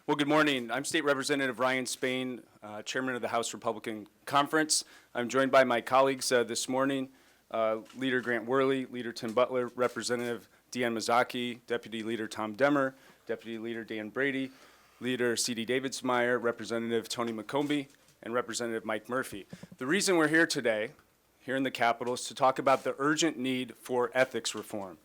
Well, good morning. I'm State Representative Ryan Spain, Chairman of the House Republican Conference. I'm joined by my colleagues this morning, Leader Grant Worley, Leader Tim Butler, Representative Deanne Mazzocchi, Deputy Leader Tom Demmer, Deputy Leader Dan Brady, Leader C.D. Davidsmeyer, Representative Tony McCombie, and Representative Mike Murphy. The reason we're here today, here in the Capitol, is to talk about the urgent need for ethics reform.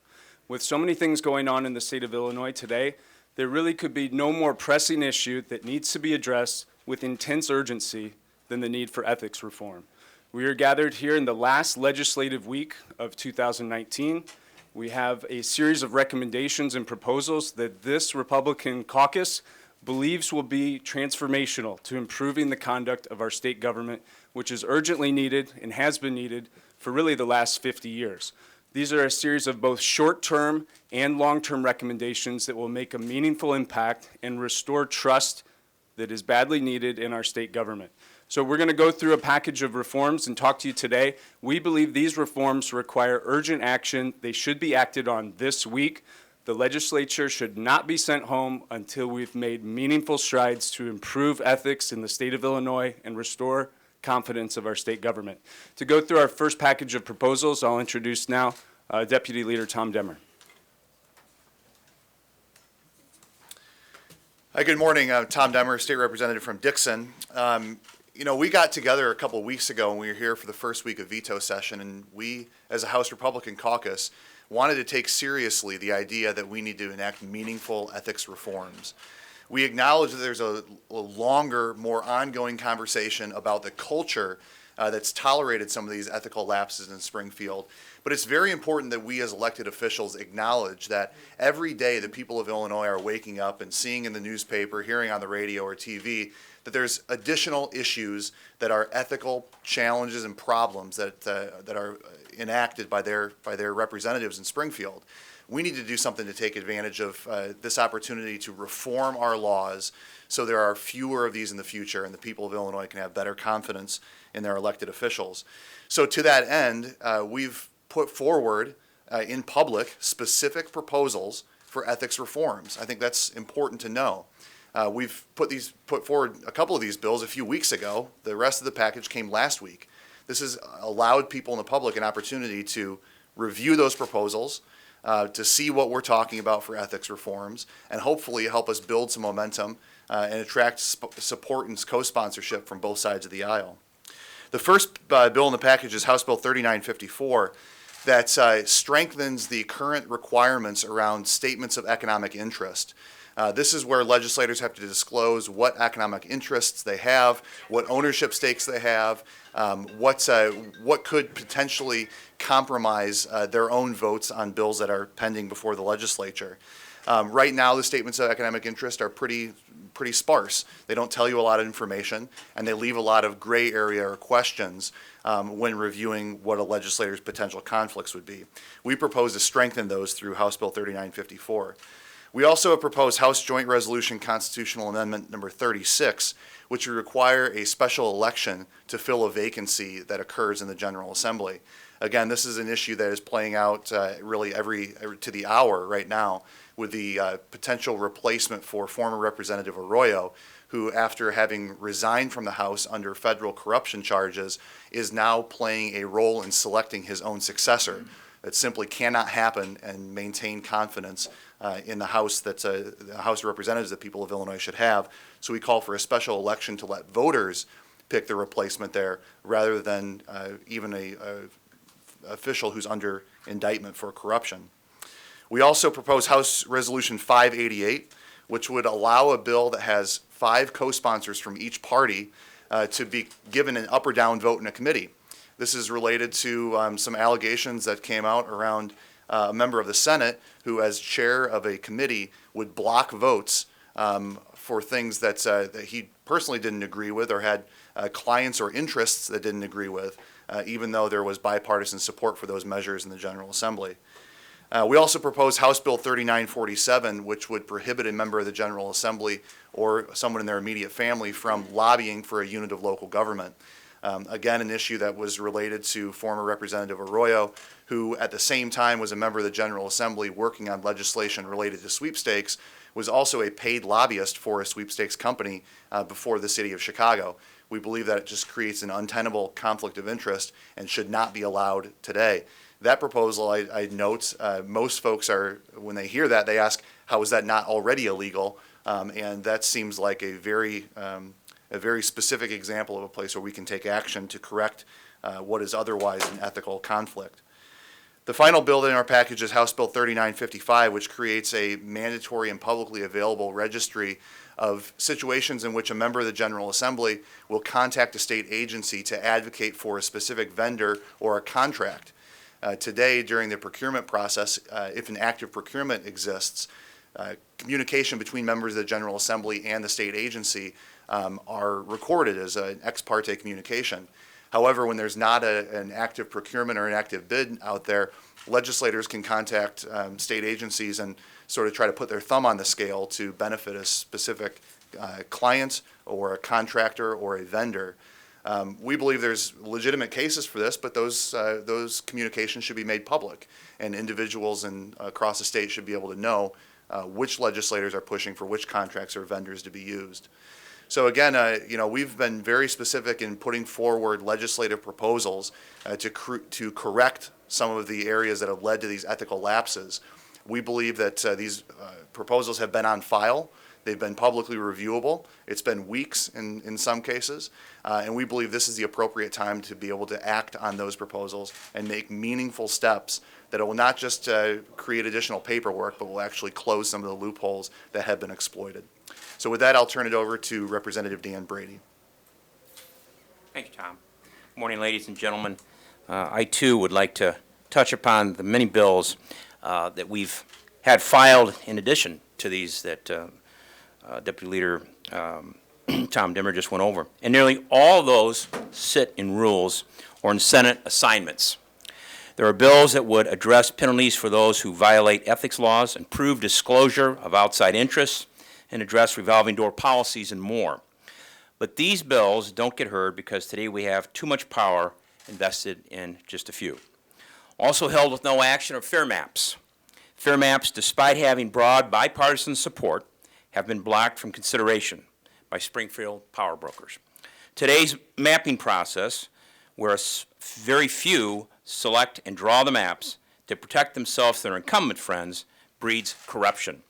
With so many things going on in the state of Illinois today, there really could be no more pressing issue that needs to be addressed with intense urgency than the need for ethics reform. We are gathered here in the last legislative week of 2019. We have a series of recommendations and proposals that this Republican caucus believes will be transformational to improving the conduct of our state government, which is urgently needed and has been needed for really the last 50 years. These are a series of both short-term and long-term recommendations that will make a meaningful impact and restore trust that is badly needed in our state government. So we're going to go through a package of reforms and talk to you today. We believe these reforms require urgent action. They should be acted on this week. The legislature should not be sent home until we've made meaningful strides to improve ethics in the state of Illinois and restore confidence of our state government. To go through our first package of proposals, I'll introduce now Deputy Leader Tom Demmer. Hi, good morning. I'm Tom Demmer, State Representative from Dixon. We got together a couple weeks ago and we were here for the first week of veto session, and we, as a House Republican caucus, wanted to take seriously the idea that we need to enact meaningful ethics reforms. We acknowledge that there's a longer, more ongoing conversation about the culture that's tolerated some of these ethical lapses in Springfield. But it's very important that we as elected officials acknowledge that every day the people of Illinois are waking up and seeing in the newspaper, hearing on the radio or TV, that there's additional issues that are ethical challenges and problems that are enacted by their representatives in Springfield. We need to do something to take advantage of this opportunity to reform our laws so there are fewer of these in the future and the people of Illinois can have better confidence in their elected officials. So to that end, we've put forward in public specific proposals for ethics reforms. I think that's important to know. We've put forward a couple of these bills a few weeks ago. The rest of the package came last week. This has allowed people in the public an opportunity to review those proposals, to see what we're talking about for ethics reforms, and hopefully help us build some momentum and attract support and co-sponsorship from both sides of the aisle. The first bill in the package is House Bill 3954 that strengthens the current requirements around statements of economic interest. This is where legislators have to disclose what economic interests they have, what ownership stakes they have, what could potentially compromise their own votes on bills that are pending before the legislature. Right now, the statements of economic interest are pretty sparse. They don't tell you a lot of information, and they leave a lot of gray area or questions when reviewing what a legislator's potential conflicts would be. We propose to strengthen those through House Bill 3954. We also have proposed House Joint Resolution Constitutional Amendment number 36, which would require a special election to fill a vacancy that occurs in the General Assembly. Again, this is an issue that is playing out really every to the hour right now with the potential replacement for former Representative Arroyo, who, after having resigned from the House under federal corruption charges, is now playing a role in selecting his own successor. That simply cannot happen and maintain confidence in the House that's the House of Representatives that people of Illinois should have. So we call for a special election to let voters pick the replacement there rather than even a official who's under indictment for corruption. We also propose House Resolution 588, which would allow a bill that has 5 co-sponsors from each party to be given an up or down vote in a committee. This is related to some allegations that came out around a member of the Senate who, as chair of a committee, would block votes for things that he personally didn't agree with or had clients or interests that didn't agree with, even though there was bipartisan support for those measures in the General Assembly. We also propose House Bill 3947, which would prohibit a member of the General Assembly or someone in their immediate family from lobbying for a unit of local government. Again, an issue that was related to former Representative Arroyo, who at the same time was a member of the General Assembly working on legislation related to sweepstakes, was also a paid lobbyist for a sweepstakes company before the city of Chicago. We believe that it just creates an untenable conflict of interest and should not be allowed today. That proposal, I note, most folks are, when they hear that, they ask, how is that not already illegal? And that seems like a very specific example of a place where we can take action to correct what is otherwise an ethical conflict. The final bill in our package is House Bill 3955, which creates a mandatory and publicly available registry of situations in which a member of the General Assembly will contact a state agency to advocate for a specific vendor or a contract. Today, during the procurement process, if an active procurement exists, communication between members of the General Assembly and the state agency are recorded as an ex parte communication. However, when there's not an active procurement or an active bid out there, legislators can contact state agencies and sort of try to put their thumb on the scale to benefit a specific client or a contractor or a vendor. We believe there's legitimate cases for this, but those communications should be made public, and individuals across the state should be able to know which legislators are pushing for which contracts or vendors to be used. So again, we've been very specific in putting forward legislative proposals to correct some of the areas that have led to these ethical lapses. We believe that these proposals have been on file. They've been publicly reviewable. It's been weeks in some cases, and we believe this is the appropriate time to be able to act on those proposals and make meaningful steps that will not just create additional paperwork, but will actually close some of the loopholes that have been exploited. So with that, I'll turn it over to Representative Dan Brady. Thank you, Tom. Good morning, ladies and gentlemen. I, too, would like to touch upon the many bills that we've had filed in addition to these that Deputy Leader Tom Dimmer just went over. And nearly all of those sit in rules or in Senate assignments. There are bills that would address penalties for those who violate ethics laws, improve disclosure of outside interests, and address revolving door policies and more. But these bills don't get heard because today we have too much power invested in just a few. Also held with no action are fair maps. Fair maps, despite having broad bipartisan support, have been blocked from consideration by Springfield power brokers. Today's mapping process, where very few select and draw the maps to protect themselves and their incumbent friends, breeds corruption.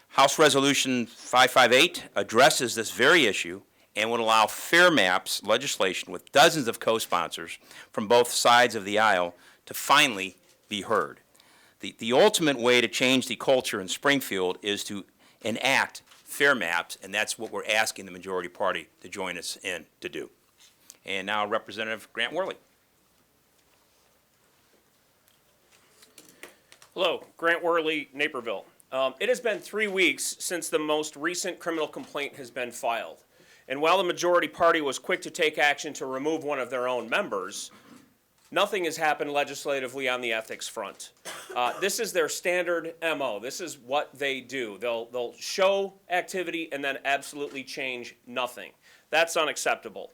House Resolution 558 addresses this very issue and would allow fair maps legislation with dozens of co-sponsors from both sides of the aisle to finally be heard. The ultimate way to change the culture in Springfield is to enact fair maps, and that's what we're asking the majority party to join us in to do. And now Representative Grant Worley. Hello, Grant Worley, Naperville. It has been 3 weeks since the most recent criminal complaint has been filed. And while the majority party was quick to take action to remove one of their own members, nothing has happened legislatively on the ethics front. This is their standard MO. This is what they do. They'll show activity and then absolutely change nothing. That's unacceptable.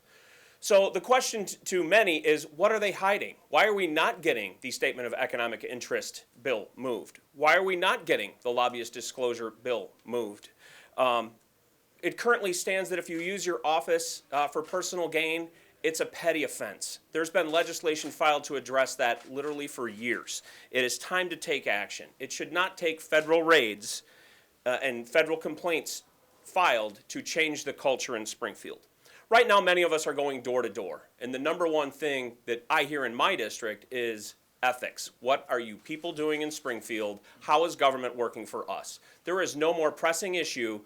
So the question to many is, what are they hiding? Why are we not getting the Statement of Economic Interest bill moved? Why are we not getting the Lobbyist Disclosure bill moved? It currently stands that if you use your office for personal gain, it's a petty offense. There's been legislation filed to address that literally for years. It is time to take action. It should not take federal raids and federal complaints filed to change the culture in Springfield. Right now, many of us are going door to door, and the number one thing that I hear in my district is ethics. What are you people doing in Springfield? How is government working for us? There is no more pressing issue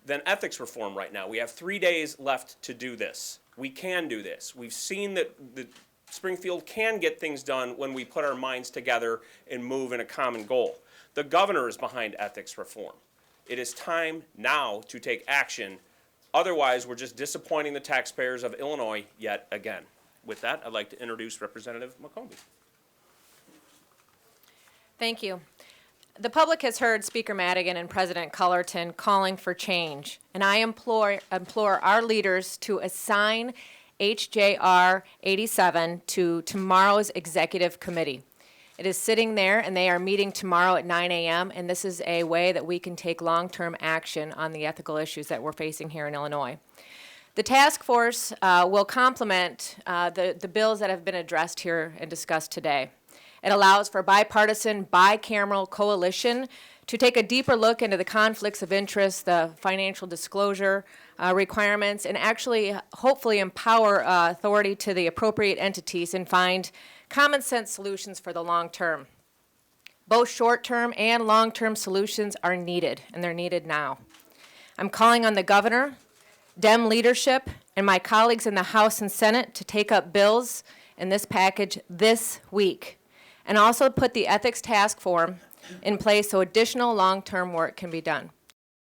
than ethics reform right now. We have 3 days left to do this. We can do this. We've seen that Springfield can get things done when we put our minds together and move in a common goal. The governor is behind ethics reform. It is time now to take action. Otherwise, we're just disappointing the taxpayers of Illinois yet again. With that, I'd like to introduce Representative McCombie. Thank you. The public has heard Speaker Madigan and President Cullerton calling for change, and I implore our leaders to assign HJR 87 to tomorrow's executive committee. It is sitting there, and they are meeting tomorrow at 9 a.m., and this is a way that we can take long-term action on the ethical issues that we're facing here in Illinois. The task force will complement the bills that have been addressed here and discussed today. It allows for bipartisan, bicameral coalition to take a deeper look into the conflicts of interest, the financial disclosure requirements, and actually hopefully empower authority to the appropriate entities and find common sense solutions for the long term. Both short-term and long-term solutions are needed, and they're needed now. I'm calling on the governor, Dem leadership, and my colleagues in the House and Senate to take up bills in this package this week, and also put the ethics task force in place so additional long-term work can be done.